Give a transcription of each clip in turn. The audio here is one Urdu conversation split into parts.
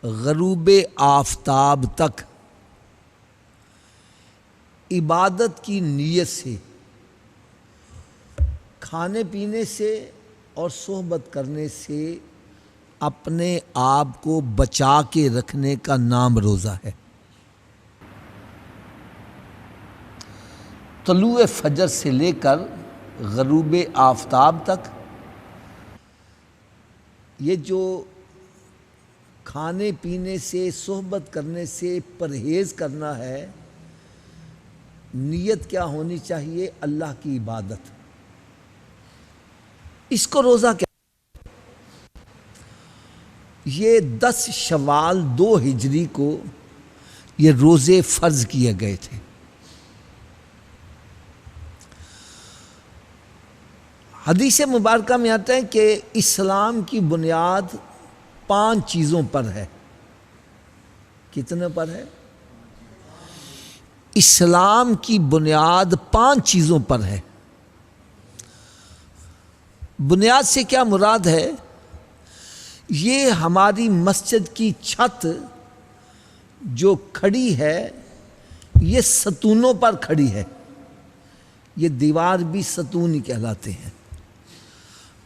غروب آفتاب تک عبادت کی نیت سے، کھانے پینے سے اور صحبت کرنے سے اپنے آپ کو بچا کے رکھنے کا نام روزہ ہے۔ طلوع فجر سے لے کر غروب آفتاب تک یہ جو کھانے پینے سے صحبت کرنے سے پرہیز کرنا ہے، نیت کیا ہونی چاہیے؟ اللہ کی عبادت۔ اس کو روزہ کیا؟ یہ 10 شوال 2 ہجری کو یہ روزے فرض کیے گئے تھے۔ حدیث مبارکہ میں آتا ہے کہ اسلام کی بنیاد 5 چیزوں پر ہے۔ کتنے پر ہے؟ اسلام کی بنیاد 5 چیزوں پر ہے۔ بنیاد سے کیا مراد ہے؟ یہ ہماری مسجد کی چھت جو کھڑی ہے یہ ستونوں پر کھڑی ہے، یہ دیوار بھی ستون ہی کہلاتے ہیں،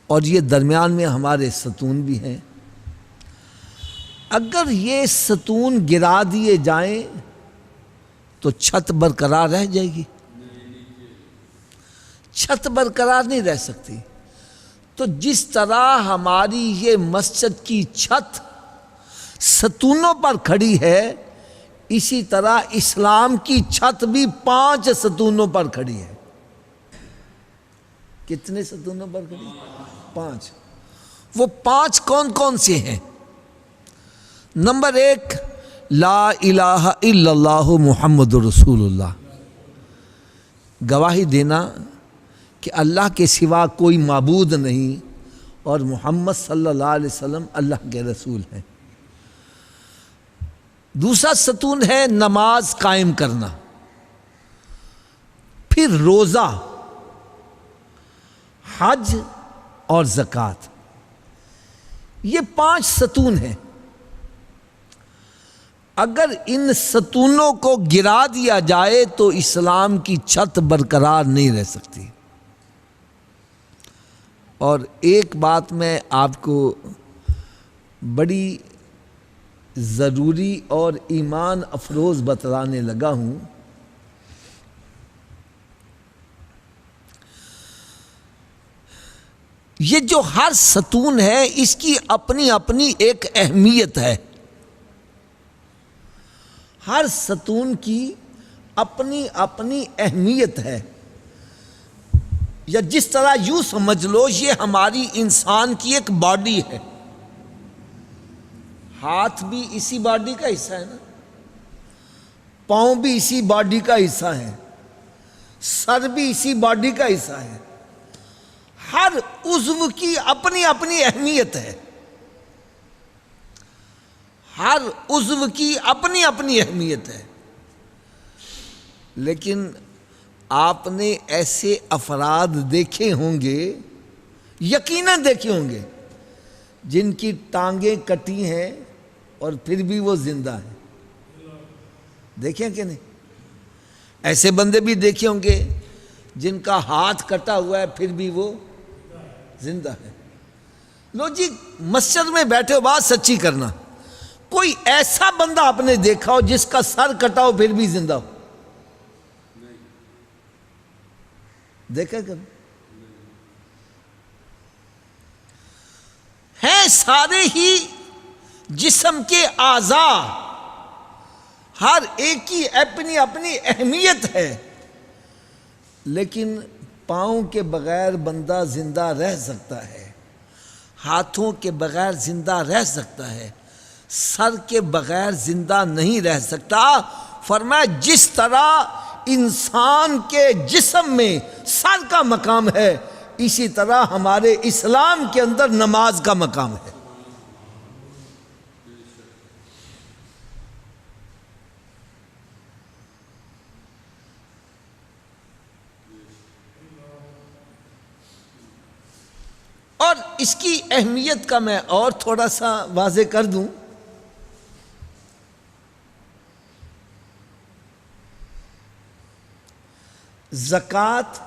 اور یہ درمیان میں ہمارے ستون بھی ہیں۔ اگر یہ ستون گرا دیے جائیں تو چھت برقرار رہ جائے گی؟ چھت برقرار نہیں رہ سکتی۔ تو جس طرح ہماری یہ مسجد کی چھت ستونوں پر کھڑی ہے، اسی طرح اسلام کی چھت بھی 5 ستونوں پر کھڑی ہے۔ کتنے ستونوں پر کھڑی؟ 5۔ وہ 5 کون کون سے ہیں؟ نمبر 1، لا الہ الا اللہ محمد رسول اللہ، گواہی دینا کہ اللہ کے سوا کوئی معبود نہیں اور محمد صلی اللہ علیہ وسلم اللہ کے رسول ہیں۔ دوسرا ستون ہے نماز قائم کرنا، پھر روزہ، حج اور زکوٰۃ۔ یہ 5 ستون ہیں۔ اگر ان ستونوں کو گرا دیا جائے تو اسلام کی چھت برقرار نہیں رہ سکتی۔ اور ایک بات میں آپ کو بڑی ضروری اور ایمان افروز بتلانے لگا ہوں۔ یہ جو ہر ستون ہے اس کی اپنی اپنی ایک اہمیت ہے۔ ہر ستون کی اپنی اپنی اہمیت ہے، یا جس طرح یوں سمجھ لو یہ ہماری انسان کی ایک باڈی ہے۔ ہاتھ بھی اسی باڈی کا حصہ ہے نا، پاؤں بھی اسی باڈی کا حصہ ہے، سر بھی اسی باڈی کا حصہ ہے۔ ہر عضو کی اپنی اپنی اہمیت ہے، ہر عضو کی اپنی اپنی اہمیت ہے۔ لیکن آپ نے ایسے افراد دیکھے ہوں گے، یقیناً دیکھے ہوں گے، جن کی ٹانگیں کٹی ہیں اور پھر بھی وہ زندہ ہیں۔ دیکھیں کہ نہیں؟ ایسے بندے بھی دیکھے ہوں گے جن کا ہاتھ کٹا ہوا ہے پھر بھی وہ زندہ ہے۔ لو جی، مسجد میں بیٹھے ہو، بات سچی کرنا، کوئی ایسا بندہ آپ نے دیکھا ہو جس کا سر کٹا ہو پھر بھی زندہ ہو؟ دیکھا کبھی؟ ہیں سارے ہی جسم کے اعضاء، ہر ایک کی اپنی اپنی اہمیت ہے، لیکن پاؤں کے بغیر بندہ زندہ رہ سکتا ہے، ہاتھوں کے بغیر زندہ رہ سکتا ہے، سر کے بغیر زندہ نہیں رہ سکتا۔ فرمایا جس طرح انسان کے جسم میں سر کا مقام ہے، اسی طرح ہمارے اسلام کے اندر نماز کا مقام ہے۔ اور اس کی اہمیت کا میں اور تھوڑا سا واضح کر دوں۔ زکوٰۃ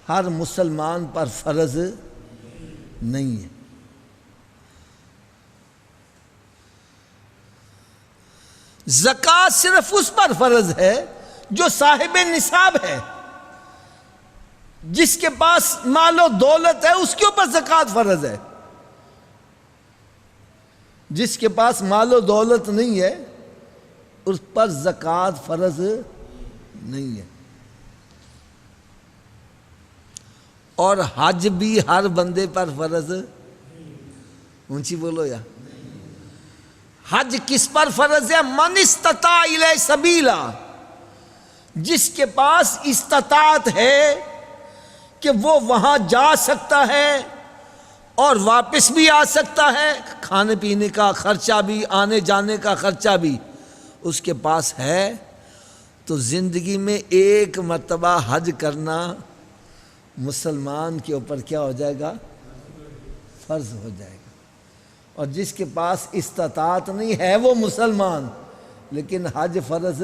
ہر مسلمان پر فرض نہیں ہے. زکوٰۃ صرف اس پر فرض ہے جو صاحب نصاب ہے. جس کے پاس مال و دولت ہے اس کے اوپر زکوٰۃ فرض ہے. جس کے پاس مال و دولت نہیں ہے اس پر زکوٰۃ فرض نہیں ہے. اور حج بھی ہر بندے پر فرض، اونچی بولو یا. حج کس پر فرض ہے؟ من استطاع الیہ سبیلا، جس کے پاس استطاعت ہے کہ وہ وہاں جا سکتا ہے اور واپس بھی آ سکتا ہے، کھانے پینے کا خرچہ بھی، آنے جانے کا خرچہ بھی اس کے پاس ہے، تو زندگی میں ایک مرتبہ حج کرنا مسلمان کے اوپر کیا ہو جائے گا؟ فرض ہو جائے گا. اور جس کے پاس استطاعت نہیں ہے وہ مسلمان لیکن حج فرض،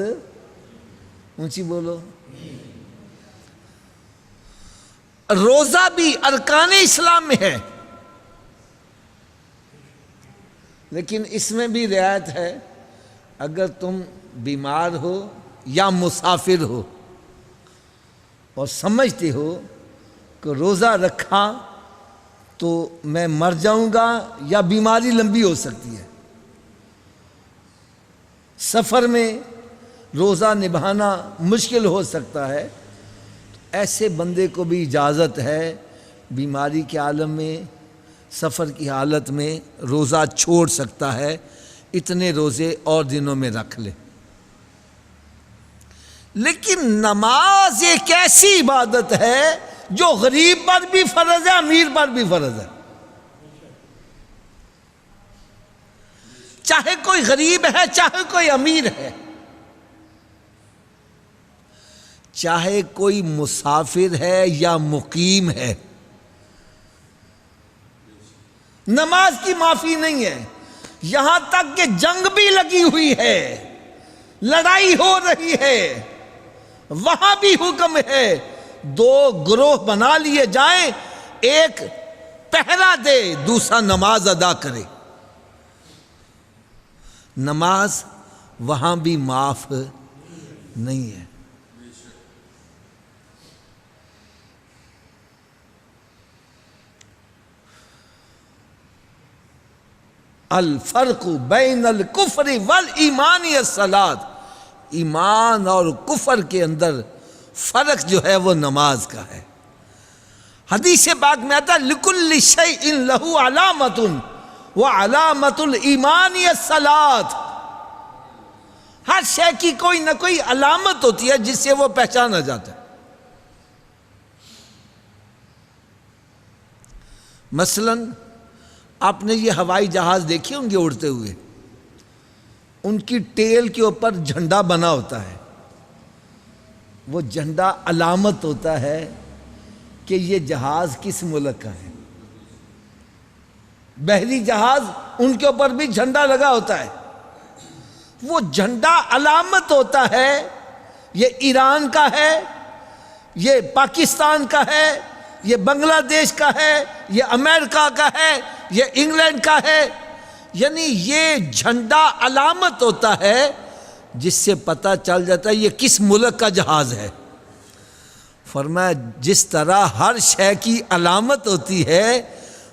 اونچی بولو. روزہ بھی ارکان اسلام میں ہے لیکن اس میں بھی رعایت ہے. اگر تم بیمار ہو یا مسافر ہو اور سمجھتے ہو کہ روزہ رکھا تو میں مر جاؤں گا یا بیماری لمبی ہو سکتی ہے، سفر میں روزہ نبھانا مشکل ہو سکتا ہے، ایسے بندے کو بھی اجازت ہے بیماری کے عالم میں، سفر کی حالت میں روزہ چھوڑ سکتا ہے، اتنے روزے اور دنوں میں رکھ لے. لیکن نماز ایک ایسی عبادت ہے جو غریب پر بھی فرض ہے، امیر پر بھی فرض ہے. چاہے کوئی غریب ہے چاہے کوئی امیر ہے، چاہے کوئی مسافر ہے یا مقیم ہے، نماز کی معافی نہیں ہے. یہاں تک کہ جنگ بھی لگی ہوئی ہے، لڑائی ہو رہی ہے، وہاں بھی حکم ہے دو گروہ بنا لیے جائیں، ایک پہرا دے دوسرا نماز ادا کرے. نماز وہاں بھی معاف نہیں ہے. الفرق بین الکفر والایمان الصلاۃ، ایمان اور کفر کے اندر فرق جو ہے وہ نماز کا ہے. حدیث پاک میں آتا ہے لکل شیء لہ علامۃ وعلامۃ الایمان الصلاۃ، ہر شے کی کوئی نہ کوئی علامت ہوتی ہے جس سے وہ پہچانا جاتا ہے. مثلاً آپ نے یہ ہوائی جہاز دیکھے ہوں گے اڑتے ہوئے، ان کی ٹیل کے اوپر جھنڈا بنا ہوتا ہے، وہ جھنڈا علامت ہوتا ہے کہ یہ جہاز کس ملک کا ہے. بحری جہاز ان کے اوپر بھی جھنڈا لگا ہوتا ہے، وہ جھنڈا علامت ہوتا ہے یہ ایران کا ہے، یہ پاکستان کا ہے، یہ بنگلہ دیش کا ہے، یہ امریکہ کا ہے، یہ انگلینڈ کا ہے. یعنی یہ جھنڈا علامت ہوتا ہے جس سے پتہ چل جاتا ہے یہ کس ملک کا جہاز ہے. فرمایا جس طرح ہر شے کی علامت ہوتی ہے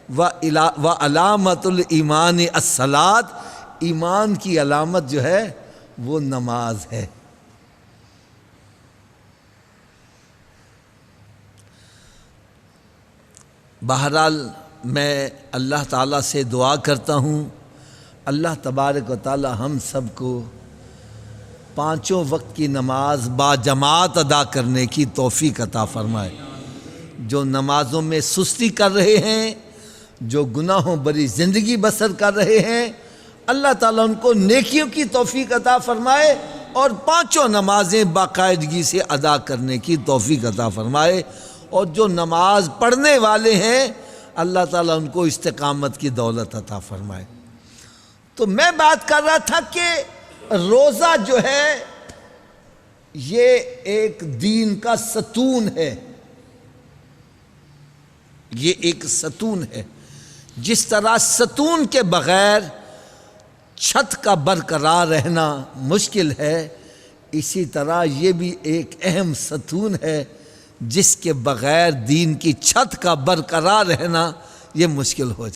وَعَلَامَةُ الْإِيمَانِ الصَّلَاةِ، ایمان کی علامت جو ہے وہ نماز ہے. بہرحال میں اللہ تعالیٰ سے دعا کرتا ہوں اللہ تبارک و تعالیٰ ہم سب کو پانچوں وقت کی نماز با جماعت ادا کرنے کی توفیق عطا فرمائے. جو نمازوں میں سستی کر رہے ہیں، جو گناہوں بری زندگی بسر کر رہے ہیں، اللہ تعالیٰ ان کو نیکیوں کی توفیق عطا فرمائے اور پانچوں نمازیں باقاعدگی سے ادا کرنے کی توفیق عطا فرمائے. اور جو نماز پڑھنے والے ہیں اللہ تعالیٰ ان کو استقامت کی دولت عطا فرمائے. تو میں بات کر رہا تھا کہ روزہ جو ہے یہ ایک دین کا ستون ہے، یہ ایک ستون ہے۔ جس طرح ستون کے بغیر چھت کا برقرار رہنا مشکل ہے، اسی طرح یہ بھی ایک اہم ستون ہے جس کے بغیر دین کی چھت کا برقرار رہنا یہ مشکل ہو جائے۔